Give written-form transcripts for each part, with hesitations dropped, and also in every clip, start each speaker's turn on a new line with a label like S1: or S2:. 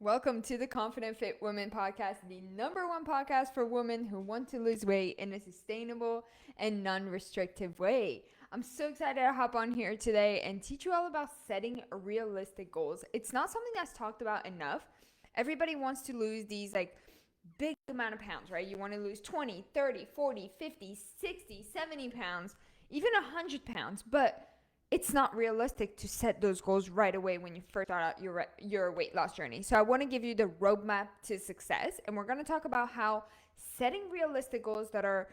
S1: Welcome to the Confident Fit Women podcast, the number one podcast for women who want to lose weight in a sustainable and non-restrictive way. I'm so excited to hop on here today and teach you all about setting realistic goals. It's not something that's talked about enough. Everybody wants to lose these big amount of pounds, right? You want to lose 20, 30, 40, 50, 60, 70 pounds, even 100 pounds, but it's not realistic to set those goals right away when you first start out your weight loss journey. So I want to give you the roadmap to success, and we're going to talk about how setting realistic goals that are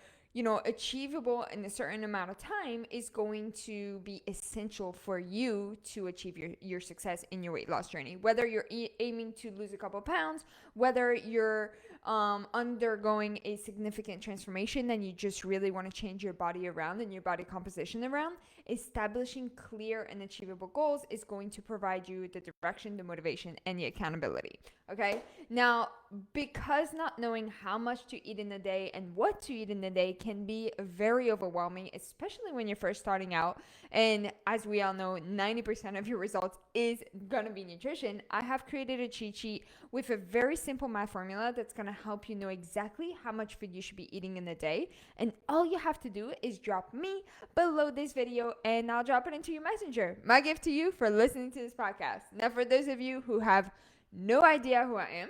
S1: achievable in a certain amount of time is going to be essential for you to achieve your success in your weight loss journey. Whether you're aiming to lose a couple pounds, whether you're undergoing a significant transformation and you just really want to change your body around and your body composition around, establishing clear and achievable goals is going to provide you the direction, the motivation, and the accountability. Okay? Now, because not knowing how much to eat in a day and what to eat in a day can be very overwhelming, especially when you're first starting out. And as we all know, 90% of your results is going to be nutrition. I have created a cheat sheet with a very simple math formula that's going to help you know exactly how much food you should be eating in a day. And all you have to do is drop me below this video and I'll drop it into your messenger. My gift to you for listening to this podcast. Now, for those of you who have no idea who I am,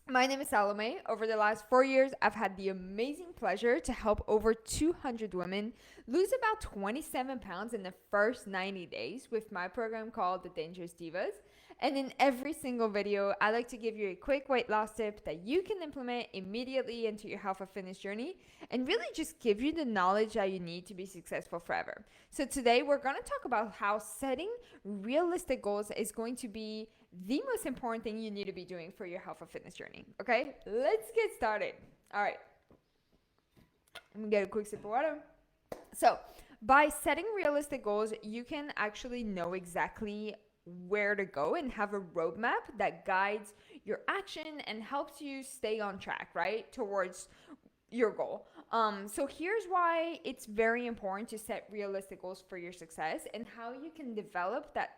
S1: my name is Salome. Over the last 4 years, I've had the amazing pleasure to help over 200 women lose about 27 pounds in the first 90 days with my program called The Dangerous Divas. And in every single video, I like to give you a quick weight loss tip that you can implement immediately into your health and fitness journey and really just give you the knowledge that you need to be successful forever. So today, we're going to talk about how setting realistic goals is going to be the most important thing you need to be doing for your health and fitness journey. Okay, let's get started. All right, let me get a quick sip of water. So by setting realistic goals, you can actually know exactly where to go and have a roadmap that guides your action and helps you stay on track, right, towards your goal. So here's why it's very important to set realistic goals for your success and how you can develop that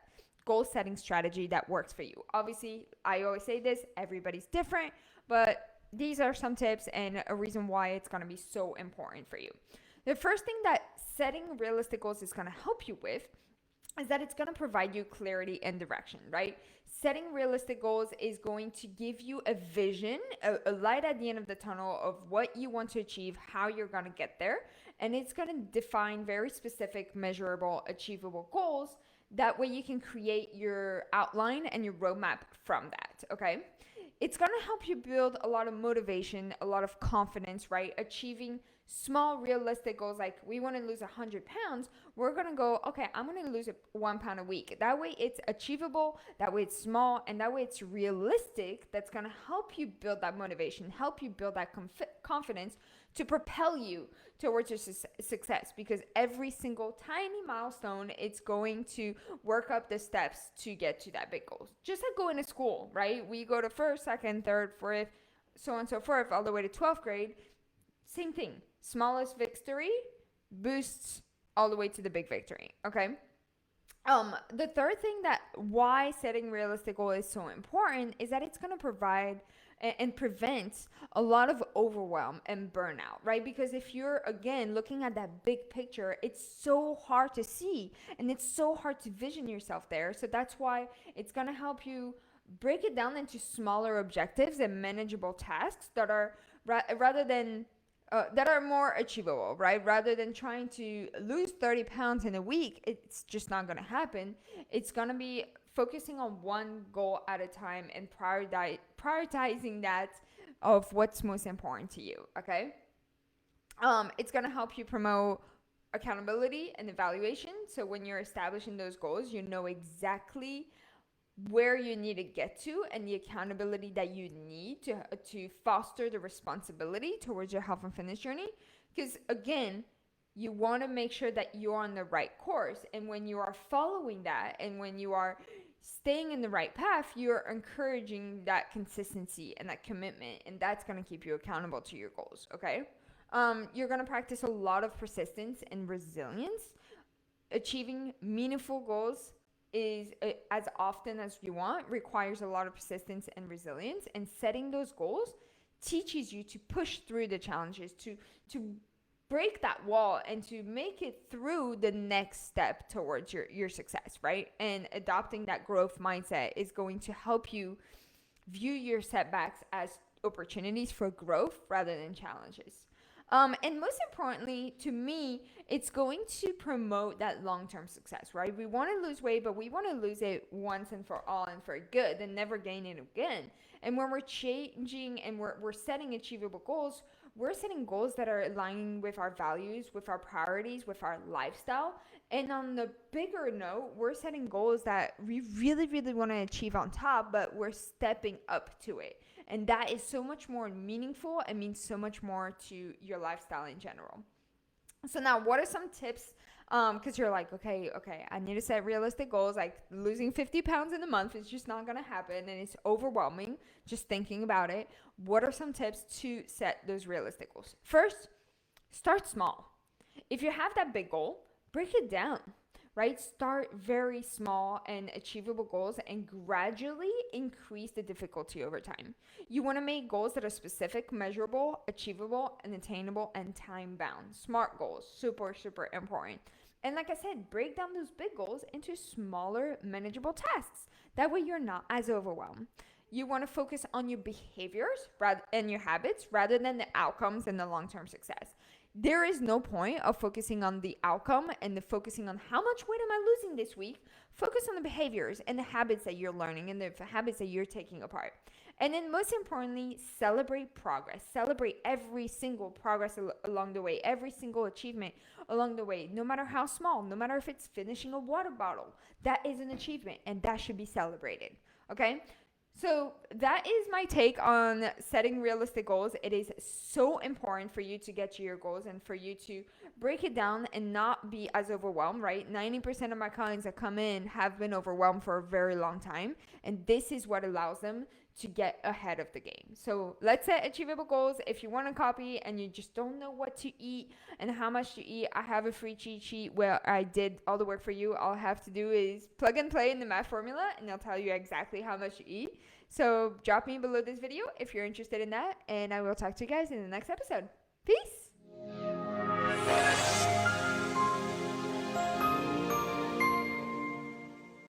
S1: goal setting strategy that works for you. Obviously, I always say this, everybody's different, but these are some tips and a reason why it's going to be so important for you. The first thing that setting realistic goals is going to help you with is that it's going to provide you clarity and direction, right? Setting realistic goals is going to give you a vision, a light at the end of the tunnel of what you want to achieve, how you're going to get there, and it's going to define very specific, measurable, achievable goals. That way you can create your outline and your roadmap from that, okay? It's going to help you build a lot of motivation, a lot of confidence, right? Achieving small, realistic goals like we want to lose 100 pounds. We're going to go, okay, I'm going to lose 1 pound a week. That way it's achievable, that way it's small, and that way it's realistic. That's going to help you build that motivation, help you build that confidence to propel you towards your success, because every single tiny milestone, it's going to work up the steps to get to that big goal. Just like going to school, right? We go to first, second, third, fourth, so on and so forth, all the way to 12th grade. Same thing. Smallest victory boosts all the way to the big victory. Okay. The third thing that why setting realistic goal is so important is that it's going to provide and prevent a lot of overwhelm and burnout, right? Because if you're, again, looking at that big picture, it's so hard to see and it's so hard to vision yourself there. So that's why it's going to help you break it down into smaller objectives and manageable tasks that are rather than that are more achievable, right? Rather than trying to lose 30 pounds in a week, it's just not going to happen. It's going to be focusing on one goal at a time and prioritizing that of what's most important to you, okay? It's going to help you promote accountability and evaluation. So when you're establishing those goals, you know exactly where you need to get to and the accountability that you need to foster the responsibility towards your health and fitness journey. Because again, you want to make sure that you're on the right course. And when you are following that and when you are staying in the right path, you're encouraging that consistency and that commitment. And that's going to keep you accountable to your goals, okay? You're going to practice a lot of persistence and resilience. Achieving meaningful goals is as often as you want requires a lot of persistence and resilience, and setting those goals teaches you to push through the challenges, to break that wall and to make it through the next step towards your success, right? And adopting that growth mindset is going to help you view your setbacks as opportunities for growth rather than challenges. And most importantly, to me, it's going to promote that long-term success, right? We want to lose weight, but we want to lose it once and for all and for good and never gain it again. And when we're changing and we're setting achievable goals, we're setting goals that are aligning with our values, with our priorities, with our lifestyle. And on the bigger note, we're setting goals that we really, really want to achieve on top, but we're stepping up to it. And that is so much more meaningful and means so much more to your lifestyle in general. So now, what are some tips? Because you're like, okay, I need to set realistic goals. Like losing 50 pounds in a month is just not going to happen. And it's overwhelming just thinking about it. What are some tips to set those realistic goals? First, start small. If you have that big goal, break it down. Right? Start very small and achievable goals and gradually increase the difficulty over time. You want to make goals that are specific, measurable, achievable, and attainable, and time bound. SMART goals, super, super important. And like I said, break down those big goals into smaller, manageable tasks. That way you're not as overwhelmed. You want to focus on your behaviors and your habits rather than the outcomes and the long-term success. There is no point of focusing on the outcome and the focusing on how much weight am I losing this week. Focus on the behaviors and the habits that you're learning and the habits that you're taking apart. And then most importantly, celebrate progress. Celebrate every single progress along the way, every single achievement along the way, no matter how small, no matter if it's finishing a water bottle. That is an achievement and that should be celebrated. Okay? So that is my take on setting realistic goals. It is so important for you to get to your goals and for you to break it down and not be as overwhelmed, right? 90% of my clients that come in have been overwhelmed for a very long time. And this is what allows them to get ahead of the game. So let's set achievable goals. If you want a copy and you just don't know what to eat and how much to eat, I have a free cheat sheet where I did all the work for you. All I have to do is plug and play in the math formula and I'll tell you exactly how much to eat. So drop me below this video if you're interested in that, and I will talk to you guys in the next episode. Peace!